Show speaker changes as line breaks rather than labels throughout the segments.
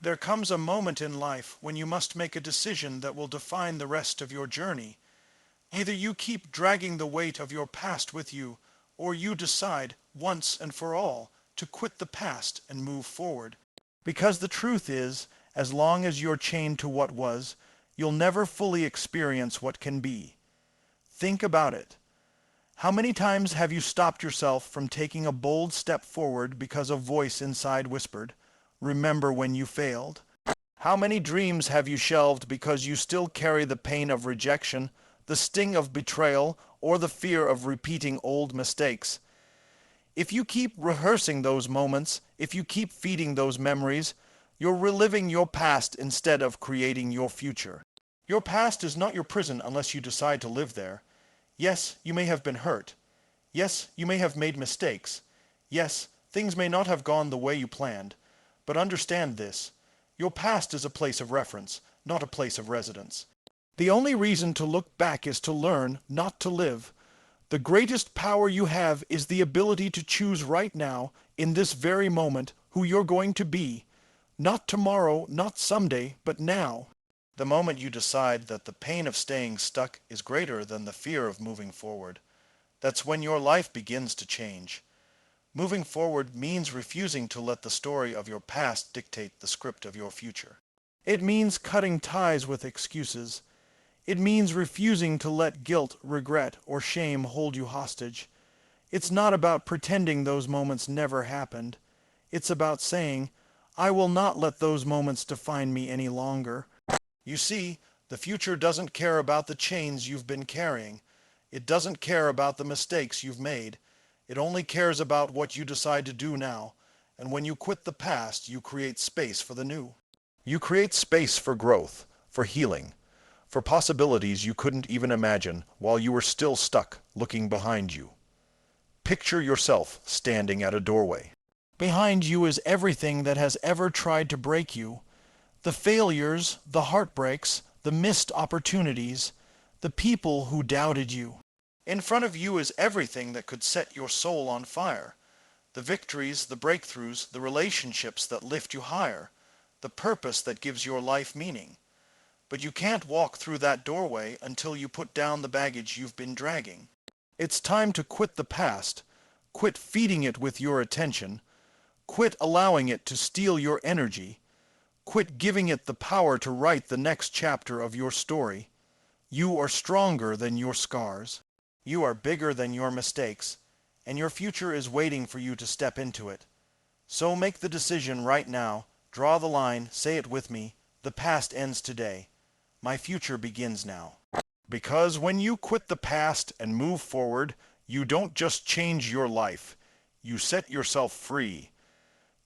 There comes a moment in life when you must make a decision that will define the rest of your journey. Either you keep dragging the weight of your past with you, or you decide, once and for all, to quit the past and move forward. Because the truth is, as long as you're chained to what was, you'll never fully experience what can be. Think about it. How many times have you stopped yourself from taking a bold step forward because a voice inside whispered, "Remember when you failed"? How many dreams have you shelved because you still carry the pain of rejection, the sting of betrayal, or the fear of repeating old mistakes? If you keep rehearsing those moments, if you keep feeding those memories, you're reliving your past instead of creating your future. Your past is not your prison unless you decide to live there. Yes, you may have been hurt. Yes, you may have made mistakes. Yes, things may not have gone the way you planned. But understand this. Your past is a place of reference, not a place of residence. The only reason to look back is to learn, not to live. The greatest power you have is the ability to choose right now, in this very moment, who you're going to be. Not tomorrow, not someday, but now. The moment you decide that the pain of staying stuck is greater than the fear of moving forward, that's when your life begins to change. Moving forward means refusing to let the story of your past dictate the script of your future. It means cutting ties with excuses. It means refusing to let guilt, regret, or shame hold you hostage. It's not about pretending those moments never happened. It's about saying, "I will not let those moments define me any longer." You see, the future doesn't care about the chains you've been carrying. It doesn't care about the mistakes you've made. It only cares about what you decide to do now. And when you quit the past, you create space for the new. You create space for growth, for healing, for possibilities you couldn't even imagine while you were still stuck looking behind you. Picture yourself standing at a doorway. Behind you is everything that has ever tried to break you. The failures, the heartbreaks, the missed opportunities, the people who doubted you. In front of you is everything that could set your soul on fire. The victories, the breakthroughs, the relationships that lift you higher, the purpose that gives your life meaning. But you can't walk through that doorway until you put down the baggage you've been dragging. It's time to quit the past. Quit feeding it with your attention. Quit allowing it to steal your energy. Quit giving it the power to write the next chapter of your story. You are stronger than your scars. You are bigger than your mistakes, and your future is waiting for you to step into it. So make the decision right now. Draw the line, say it with me. The past ends today. My future begins now. Because when you quit the past and move forward, you don't just change your life. You set yourself free.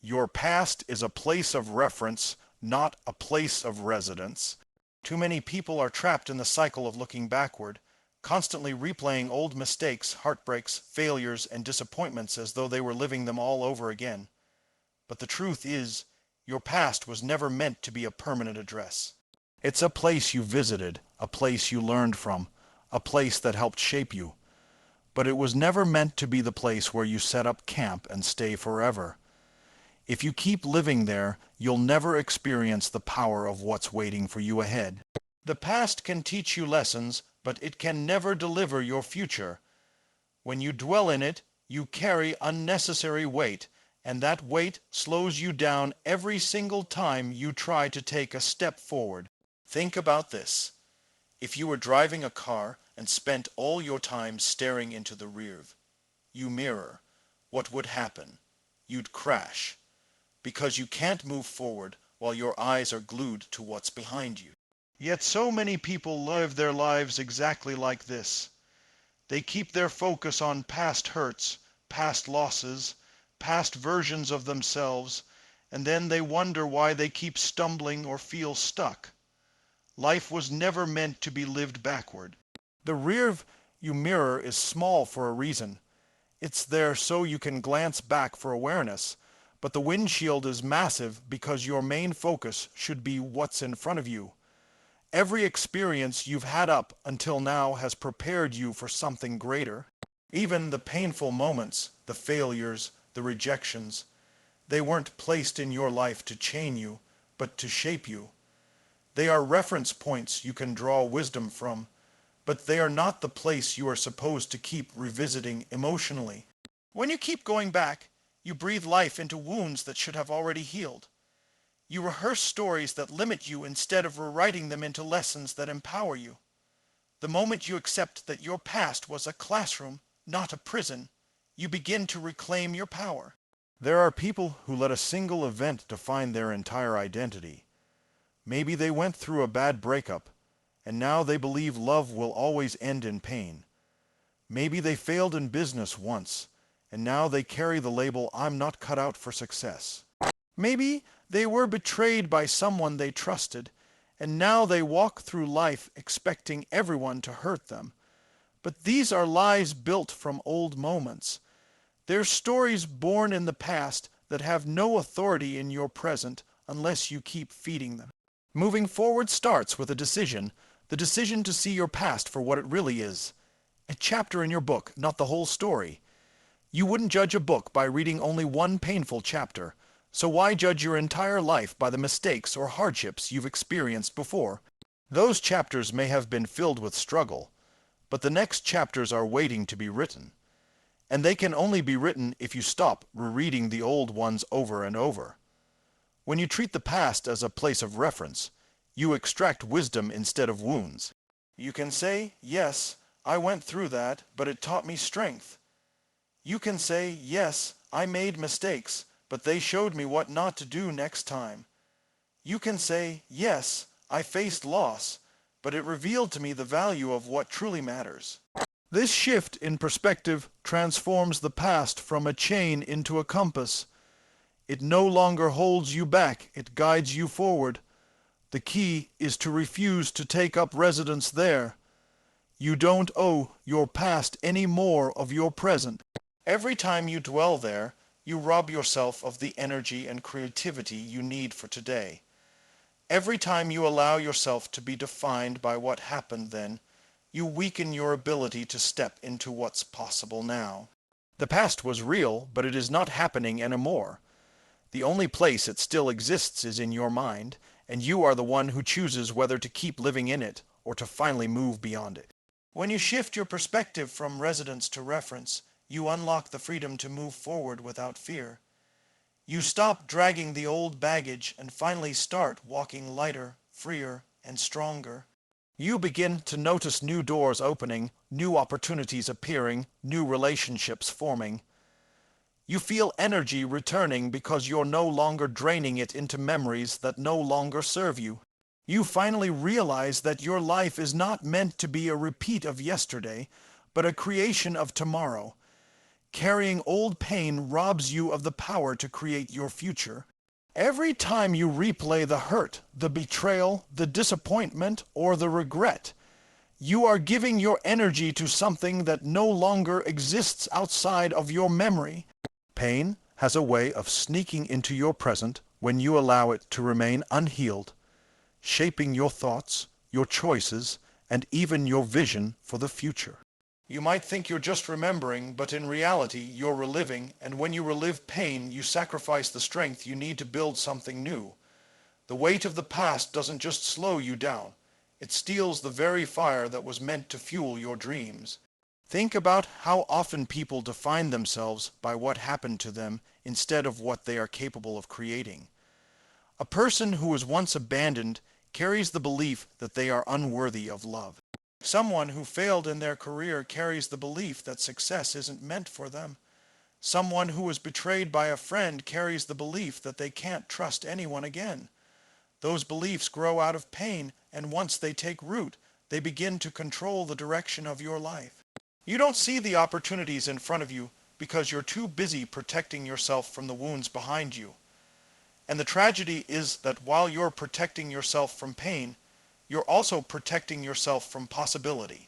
Your past is a place of reference, not a place of residence. Too many people are trapped in the cycle of looking backward, constantly replaying old mistakes, heartbreaks, failures, and disappointments as though they were living them all over again. But the truth is, your past was never meant to be a permanent address. It's a place you visited, a place you learned from, a place that helped shape you. But it was never meant to be the place where you set up camp and stay forever. If you keep living there, you'll never experience the power of what's waiting for you ahead. The past can teach you lessons, but it can never deliver your future. When you dwell in it, you carry unnecessary weight, and that weight slows you down every single time you try to take a step forward. Think about this. If you were driving a car and spent all your time staring into the rear-view mirror, what would happen? You'd crash. Because you can't move forward while your eyes are glued to what's behind you. Yet so many people live their lives exactly like this. They keep their focus on past hurts, past losses, past versions of themselves, and then they wonder why they keep stumbling or feel stuck. Life was never meant to be lived backward. The rear-view mirror is small for a reason. It's there so you can glance back for awareness. But the windshield is massive because your main focus should be what's in front of you. Every experience you've had up until now has prepared you for something greater. Even the painful moments, the failures, the rejections, they weren't placed in your life to chain you, but to shape you. They are reference points you can draw wisdom from, but they are not the place you are supposed to keep revisiting emotionally. When you keep going back, you breathe life into wounds that should have already healed. You rehearse stories that limit you instead of rewriting them into lessons that empower you. The moment you accept that your past was a classroom, not a prison, you begin to reclaim your power. There are people who let a single event define their entire identity. Maybe they went through a bad breakup, and now they believe love will always end in pain. Maybe they failed in business once, and now they carry the label, "I'm not cut out for success." Maybe they were betrayed by someone they trusted, and now they walk through life expecting everyone to hurt them. But these are lies built from old moments. They're stories born in the past that have no authority in your present unless you keep feeding them. Moving forward starts with a decision, the decision to see your past for what it really is. A chapter in your book, not the whole story. You wouldn't judge a book by reading only one painful chapter, so why judge your entire life by the mistakes or hardships you've experienced before? Those chapters may have been filled with struggle, but the next chapters are waiting to be written. And they can only be written if you stop rereading the old ones over and over. When you treat the past as a place of reference, you extract wisdom instead of wounds. You can say, "Yes, I went through that, but it taught me strength." You can say, "Yes, I made mistakes, but they showed me what not to do next time." You can say, "Yes, I faced loss, but it revealed to me the value of what truly matters." This shift in perspective transforms the past from a chain into a compass. It no longer holds you back, it guides you forward. The key is to refuse to take up residence there. You don't owe your past any more of your present. Every time you dwell there, you rob yourself of the energy and creativity you need for today. Every time you allow yourself to be defined by what happened then, you weaken your ability to step into what's possible now. The past was real, but it is not happening anymore. The only place it still exists is in your mind, and you are the one who chooses whether to keep living in it or to finally move beyond it. When you shift your perspective from residence to reference, you unlock the freedom to move forward without fear. You stop dragging the old baggage and finally start walking lighter, freer, and stronger. You begin to notice new doors opening, new opportunities appearing, new relationships forming. You feel energy returning because you're no longer draining it into memories that no longer serve you. You finally realize that your life is not meant to be a repeat of yesterday, but a creation of tomorrow. Carrying old pain robs you of the power to create your future. Every time you replay the hurt, the betrayal, the disappointment, or the regret, you are giving your energy to something that no longer exists outside of your memory. Pain has a way of sneaking into your present when you allow it to remain unhealed, shaping your thoughts, your choices, and even your vision for the future. You might think you're just remembering, but in reality, you're reliving, and when you relive pain, you sacrifice the strength you need to build something new. The weight of the past doesn't just slow you down, it steals the very fire that was meant to fuel your dreams. Think about how often people define themselves by what happened to them instead of what they are capable of creating. A person who was once abandoned carries the belief that they are unworthy of love. Someone who failed in their career carries the belief that success isn't meant for them. Someone who was betrayed by a friend carries the belief that they can't trust anyone again. Those beliefs grow out of pain, and once they take root, they begin to control the direction of your life. You don't see the opportunities in front of you because you're too busy protecting yourself from the wounds behind you. And the tragedy is that while you're protecting yourself from pain, you're also protecting yourself from possibility.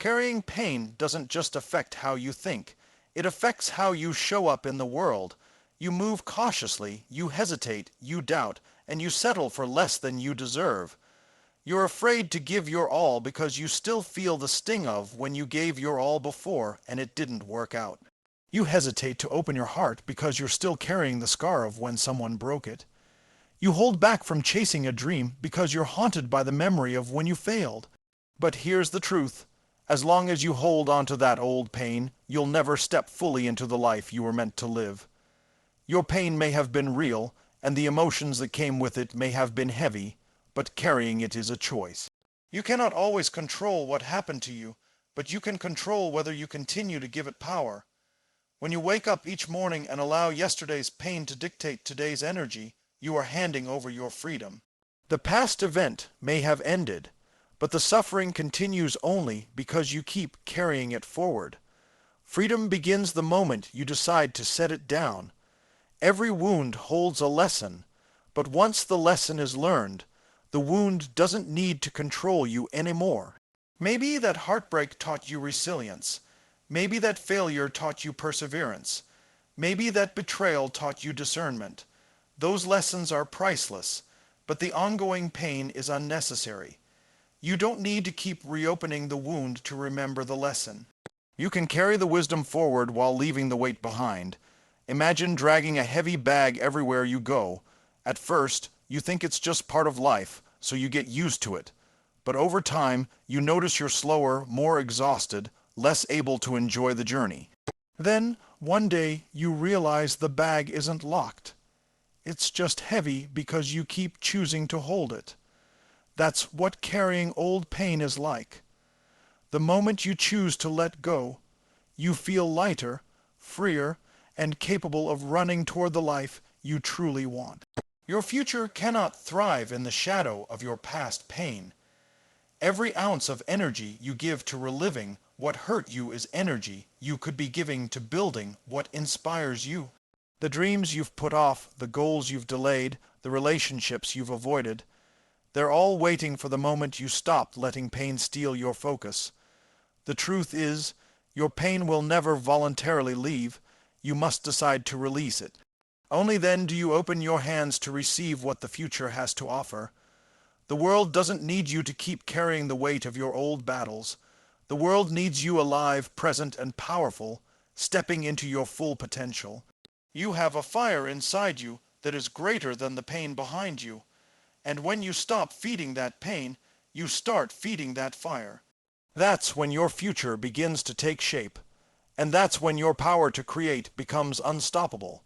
Carrying pain doesn't just affect how you think. It affects how you show up in the world. You move cautiously, you hesitate, you doubt, and you settle for less than you deserve. You're afraid to give your all because you still feel the sting of when you gave your all before and it didn't work out. You hesitate to open your heart because you're still carrying the scar of when someone broke it. You hold back from chasing a dream because you're haunted by the memory of when you failed. But here's the truth. As long as you hold on to that old pain, you'll never step fully into the life you were meant to live. Your pain may have been real, and the emotions that came with it may have been heavy, but carrying it is a choice. You cannot always control what happened to you, but you can control whether you continue to give it power. When you wake up each morning and allow yesterday's pain to dictate today's energy, you are handing over your freedom. The past event may have ended, but the suffering continues only because you keep carrying it forward. Freedom begins the moment you decide to set it down. Every wound holds a lesson, but once the lesson is learned, the wound doesn't need to control you anymore. Maybe that heartbreak taught you resilience. Maybe that failure taught you perseverance. Maybe that betrayal taught you discernment. Those lessons are priceless, but the ongoing pain is unnecessary. You don't need to keep reopening the wound to remember the lesson. You can carry the wisdom forward while leaving the weight behind. Imagine dragging a heavy bag everywhere you go. At first, you think it's just part of life, so you get used to it. But over time, you notice you're slower, more exhausted, less able to enjoy the journey. Then, one day, you realize the bag isn't locked. It's just heavy because you keep choosing to hold it. That's what carrying old pain is like. The moment you choose to let go, you feel lighter, freer, and capable of running toward the life you truly want. Your future cannot thrive in the shadow of your past pain. Every ounce of energy you give to reliving what hurt you is energy you could be giving to building what inspires you. The dreams you've put off, the goals you've delayed, the relationships you've avoided, they're all waiting for the moment you stop letting pain steal your focus. The truth is, your pain will never voluntarily leave. You must decide to release it. Only then do you open your hands to receive what the future has to offer. The world doesn't need you to keep carrying the weight of your old battles. The world needs you alive, present, and powerful, stepping into your full potential. You have a fire inside you that is greater than the pain behind you. And when you stop feeding that pain, you start feeding that fire. That's when your future begins to take shape. And that's when your power to create becomes unstoppable.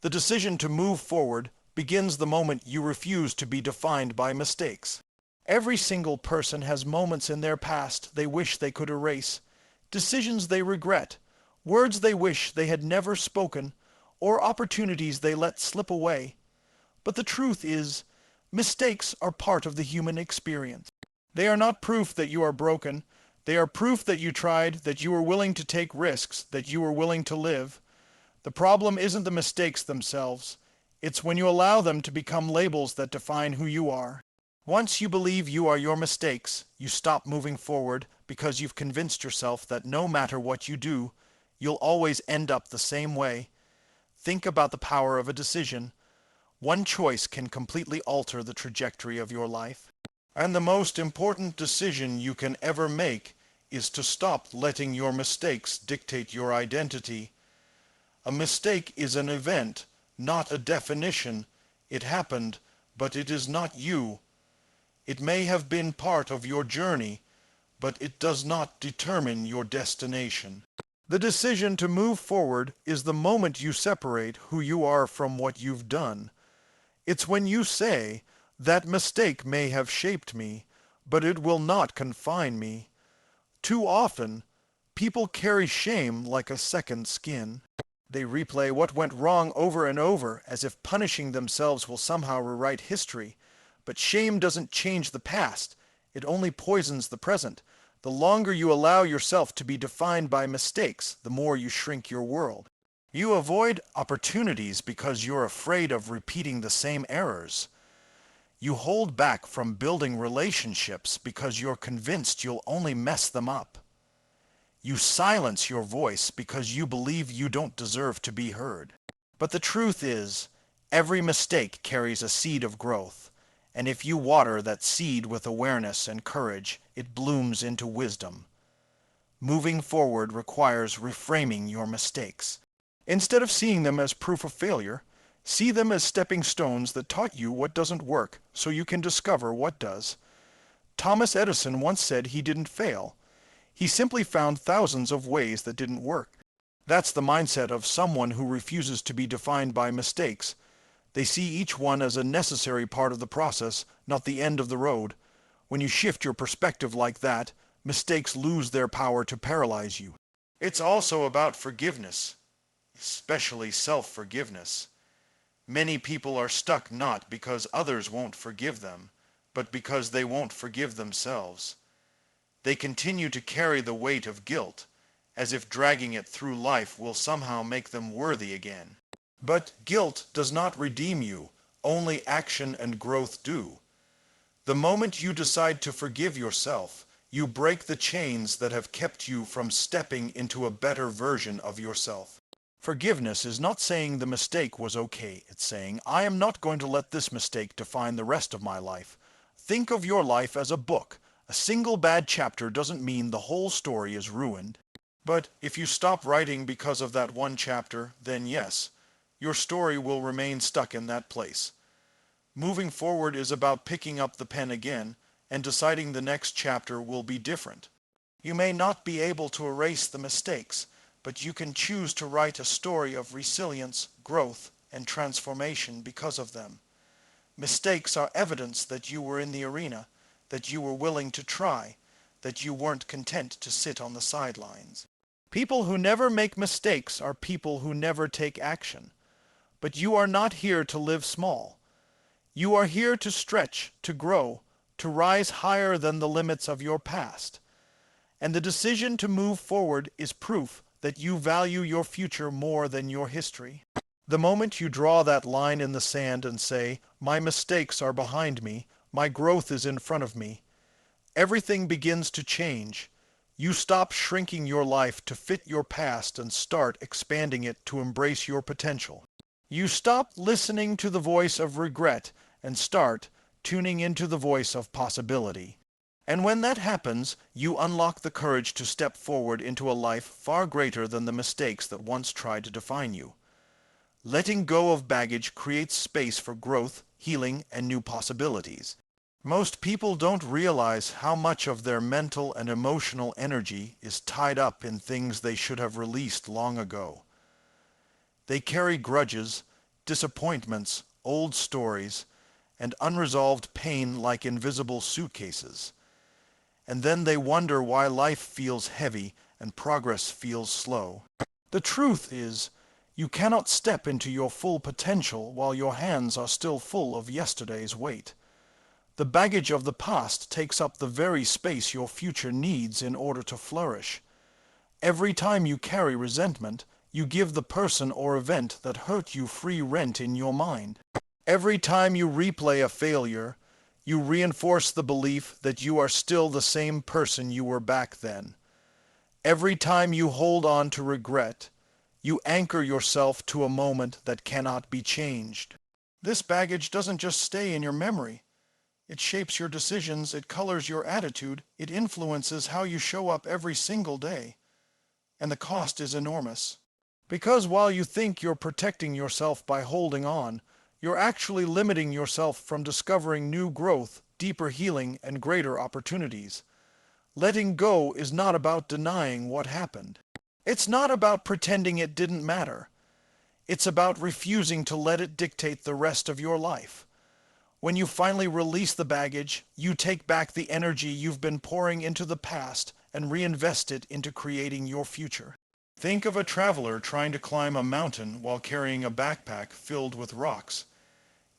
The decision to move forward begins the moment you refuse to be defined by mistakes. Every single person has moments in their past they wish they could erase, decisions they regret, words they wish they had never spoken, or opportunities they let slip away. But the truth is, mistakes are part of the human experience. They are not proof that you are broken. They are proof that you tried, that you were willing to take risks, that you were willing to live. The problem isn't the mistakes themselves. It's when you allow them to become labels that define who you are. Once you believe you are your mistakes, you stop moving forward because you've convinced yourself that no matter what you do, you'll always end up the same way. Think about the power of a decision. One choice can completely alter the trajectory of your life. And the most important decision you can ever make is to stop letting your mistakes dictate your identity. A mistake is an event, not a definition. It happened, but it is not you. It may have been part of your journey, but it does not determine your destination. The decision to move forward is the moment you separate who you are from what you've done. It's when you say, "That mistake may have shaped me, but it will not confine me." Too often, people carry shame like a second skin. They replay what went wrong over and over as if punishing themselves will somehow rewrite history. But shame doesn't change the past. It only poisons the present. The longer you allow yourself to be defined by mistakes, the more you shrink your world. You avoid opportunities because you're afraid of repeating the same errors. You hold back from building relationships because you're convinced you'll only mess them up. You silence your voice because you believe you don't deserve to be heard. But the truth is, every mistake carries a seed of growth. And if you water that seed with awareness and courage, it blooms into wisdom. Moving forward requires reframing your mistakes. Instead of seeing them as proof of failure, See them as stepping stones that taught you what doesn't work so you can discover what does. Thomas Edison once said he didn't fail. He simply found thousands of ways that didn't work. That's the mindset of someone who refuses to be defined by mistakes. They see each one as a necessary part of the process, not the end of the road. When you shift your perspective like that, mistakes lose their power to paralyze you. It's also about forgiveness, especially self-forgiveness. Many people are stuck not because others won't forgive them, but because they won't forgive themselves. They continue to carry the weight of guilt, as if dragging it through life will somehow make them worthy again. But guilt does not redeem you, only action and growth do. The moment you decide to forgive yourself, you break the chains that have kept you from stepping into a better version of yourself. Forgiveness is not saying the mistake was okay. It's saying, I am not going to let this mistake define the rest of my life. Think of your life as a book. A single bad chapter doesn't mean the whole story is ruined. But if you stop writing because of that one chapter, then yes, your story will remain stuck in that place. Moving forward is about picking up the pen again and deciding the next chapter will be different. You may not be able to erase the mistakes, but you can choose to write a story of resilience, growth, and transformation because of them. Mistakes are evidence that you were in the arena, that you were willing to try, that you weren't content to sit on the sidelines. People who never make mistakes are people who never take action. But you are not here to live small. You are here to stretch, to grow, to rise higher than the limits of your past. And the decision to move forward is proof that you value your future more than your history. The moment you draw that line in the sand and say, my mistakes are behind me, my growth is in front of me, everything begins to change. You stop shrinking your life to fit your past and start expanding it to embrace your potential. You stop listening to the voice of regret and start tuning into the voice of possibility. And when that happens, you unlock the courage to step forward into a life far greater than the mistakes that once tried to define you. Letting go of baggage creates space for growth, healing, and new possibilities. Most people don't realize how much of their mental and emotional energy is tied up in things they should have released long ago. They carry grudges, disappointments, old stories, and unresolved pain like invisible suitcases. And then they wonder why life feels heavy and progress feels slow. The truth is, you cannot step into your full potential while your hands are still full of yesterday's weight. The baggage of the past takes up the very space your future needs in order to flourish. Every time you carry resentment, you give the person or event that hurt you free rent in your mind. Every time you replay a failure, you reinforce the belief that you are still the same person you were back then. Every time you hold on to regret, you anchor yourself to a moment that cannot be changed. This baggage doesn't just stay in your memory. It shapes your decisions, it colors your attitude, it influences how you show up every single day. And the cost is enormous. Because while you think you're protecting yourself by holding on, you're actually limiting yourself from discovering new growth, deeper healing, and greater opportunities. Letting go is not about denying what happened. It's not about pretending it didn't matter. It's about refusing to let it dictate the rest of your life. When you finally release the baggage, you take back the energy you've been pouring into the past and reinvest it into creating your future. Think of a traveler trying to climb a mountain while carrying a backpack filled with rocks.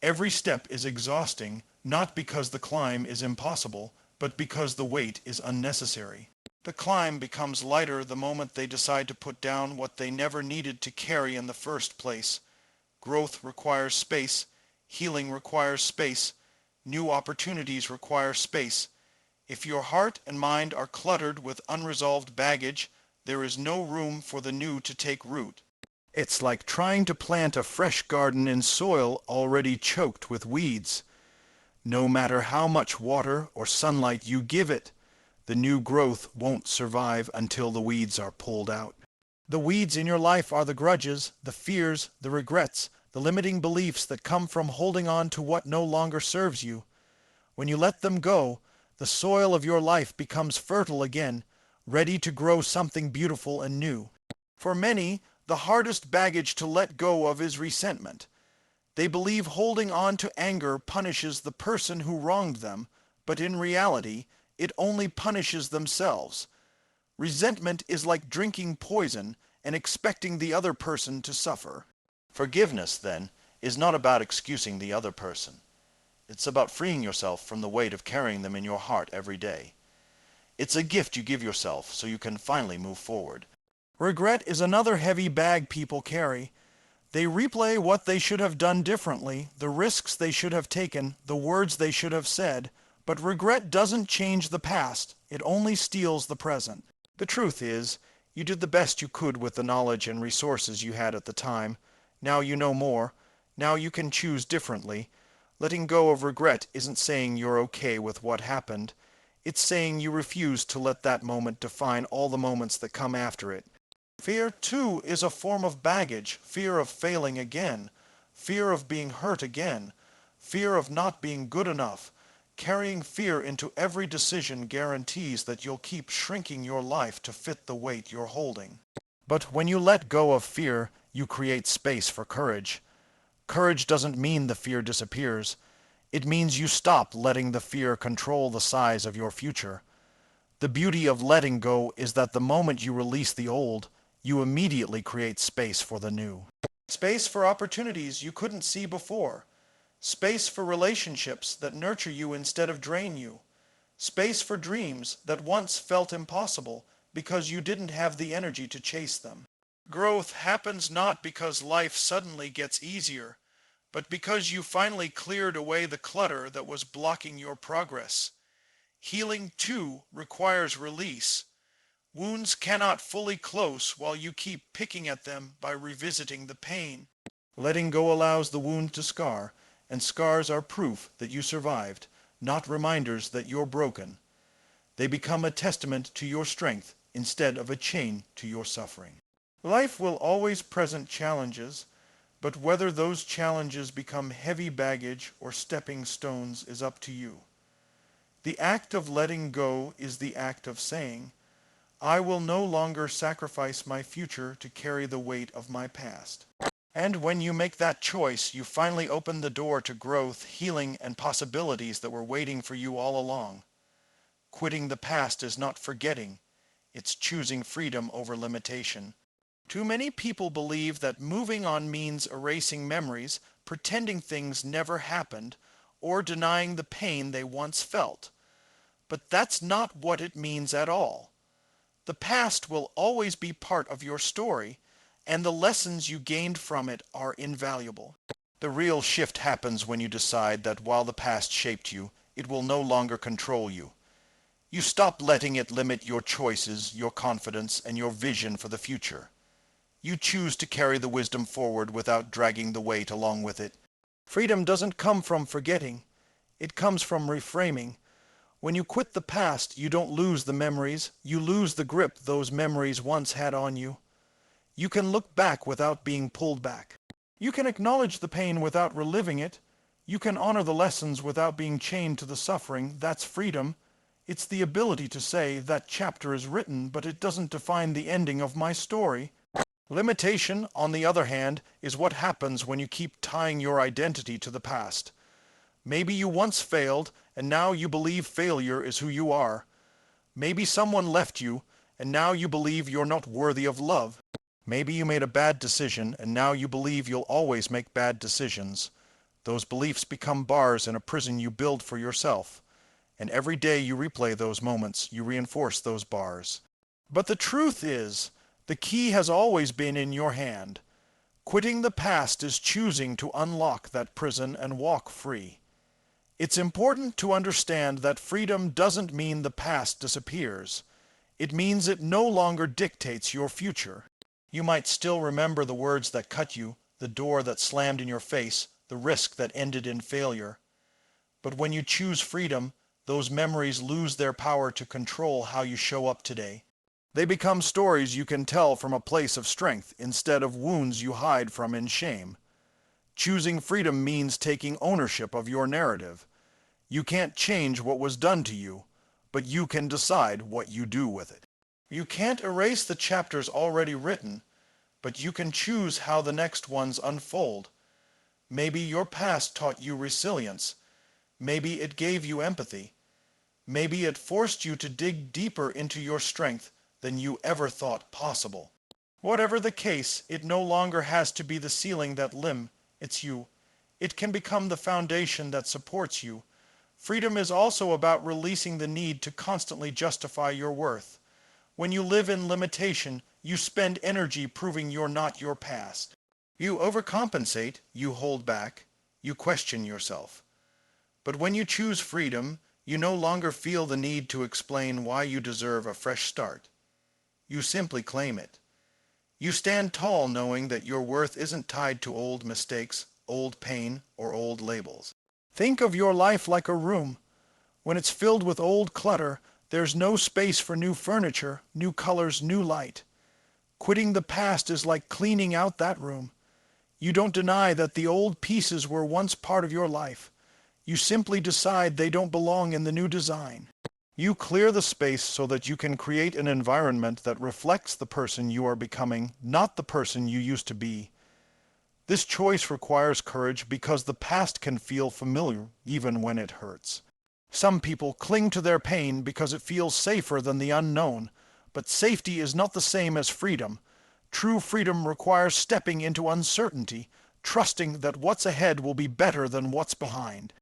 Every step is exhausting, not because the climb is impossible, but because the weight is unnecessary. The climb becomes lighter the moment they decide to put down what they never needed to carry in the first place. Growth requires space. Healing requires space. New opportunities require space. If your heart and mind are cluttered with unresolved baggage, there is no room for the new to take root. It's like trying to plant a fresh garden in soil already choked with weeds. No matter how much water or sunlight you give it, the new growth won't survive until the weeds are pulled out. The weeds in your life are the grudges, the fears, the regrets, the limiting beliefs that come from holding on to what no longer serves you. When you let them go, the soil of your life becomes fertile again, ready to grow something beautiful and new. For many, the hardest baggage to let go of is resentment. They believe holding on to anger punishes the person who wronged them, but in reality, it only punishes themselves. Resentment is like drinking poison and expecting the other person to suffer. Forgiveness, then, is not about excusing the other person. It's about freeing yourself from the weight of carrying them in your heart every day. It's a gift you give yourself so you can finally move forward. Regret is another heavy bag people carry. They replay what they should have done differently, the risks they should have taken, the words they should have said, but regret doesn't change the past, it only steals the present. The truth is, you did the best you could with the knowledge and resources you had at the time. Now you know more. Now you can choose differently. Letting go of regret isn't saying you're okay with what happened. It's saying you refuse to let that moment define all the moments that come after it. Fear, too, is a form of baggage. Fear of failing again. Fear of being hurt again. Fear of not being good enough. Carrying fear into every decision guarantees that you'll keep shrinking your life to fit the weight you're holding. But when you let go of fear, you create space for courage. Courage doesn't mean the fear disappears. It means you stop letting the fear control the size of your future. The beauty of letting go is that the moment you release the old, you immediately create space for the new. Space for opportunities you couldn't see before. Space for relationships that nurture you instead of drain you. Space for dreams that once felt impossible because you didn't have the energy to chase them. Growth happens not because life suddenly gets easier, but because you finally cleared away the clutter that was blocking your progress. Healing, too, requires release. Wounds cannot fully close while you keep picking at them by revisiting the pain. Letting go allows the wound to scar, and scars are proof that you survived, not reminders that you're broken. They become a testament to your strength instead of a chain to your suffering. Life will always present challenges, but whether those challenges become heavy baggage or stepping stones is up to you. The act of letting go is the act of saying, I will no longer sacrifice my future to carry the weight of my past. And when you make that choice, you finally open the door to growth, healing, and possibilities that were waiting for you all along. Quitting the past is not forgetting. It's choosing freedom over limitation. Too many people believe that moving on means erasing memories, pretending things never happened, or denying the pain they once felt. But that's not what it means at all. The past will always be part of your story, and the lessons you gained from it are invaluable. The real shift happens when you decide that while the past shaped you, it will no longer control you. You stop letting it limit your choices, your confidence, and your vision for the future. You choose to carry the wisdom forward without dragging the weight along with it. Freedom doesn't come from forgetting. It comes from reframing. When you quit the past, you don't lose the memories. You lose the grip those memories once had on you. You can look back without being pulled back. You can acknowledge the pain without reliving it. You can honor the lessons without being chained to the suffering. That's freedom. It's the ability to say, that chapter is written, but it doesn't define the ending of my story. Limitation, on the other hand, is what happens when you keep tying your identity to the past. Maybe you once failed, and now you believe failure is who you are. Maybe someone left you, and now you believe you're not worthy of love. Maybe you made a bad decision, and now you believe you'll always make bad decisions. Those beliefs become bars in a prison you build for yourself. And every day you replay those moments, you reinforce those bars. But the truth is, the key has always been in your hand. Quitting the past is choosing to unlock that prison and walk free. It's important to understand that freedom doesn't mean the past disappears. It means it no longer dictates your future. You might still remember the words that cut you, the door that slammed in your face, the risk that ended in failure. But when you choose freedom, those memories lose their power to control how you show up today. They become stories you can tell from a place of strength instead of wounds you hide from in shame. Choosing freedom means taking ownership of your narrative. You can't change what was done to you, but you can decide what you do with it. You can't erase the chapters already written, but you can choose how the next ones unfold. Maybe your past taught you resilience. Maybe it gave you empathy. Maybe it forced you to dig deeper into your strength than you ever thought possible. Whatever the case, it no longer has to be the ceiling that limits you. It can become the foundation that supports you. Freedom is also about releasing the need to constantly justify your worth. When you live in limitation, you spend energy proving you're not your past. You overcompensate, you hold back, you question yourself. But when you choose freedom, you no longer feel the need to explain why you deserve a fresh start. You simply claim it. You stand tall knowing that your worth isn't tied to old mistakes, old pain, or old labels. Think of your life like a room. When it's filled with old clutter, there's no space for new furniture, new colors, new light. Quitting the past is like cleaning out that room. You don't deny that the old pieces were once part of your life. You simply decide they don't belong in the new design. You clear the space so that you can create an environment that reflects the person you are becoming, not the person you used to be. This choice requires courage because the past can feel familiar even when it hurts. Some people cling to their pain because it feels safer than the unknown, but safety is not the same as freedom. True freedom requires stepping into uncertainty, trusting that what's ahead will be better than what's behind.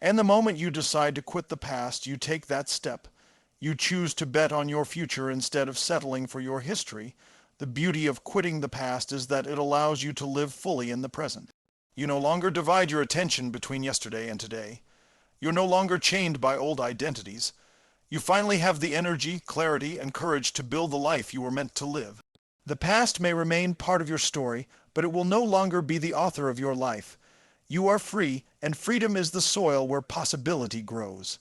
And the moment you decide to quit the past, you take that step. You choose to bet on your future instead of settling for your history. The beauty of quitting the past is that it allows you to live fully in the present. You no longer divide your attention between yesterday and today. You're no longer chained by old identities. You finally have the energy, clarity, and courage to build the life you were meant to live. The past may remain part of your story, but it will no longer be the author of your life. You are free, and freedom is the soil where possibility grows.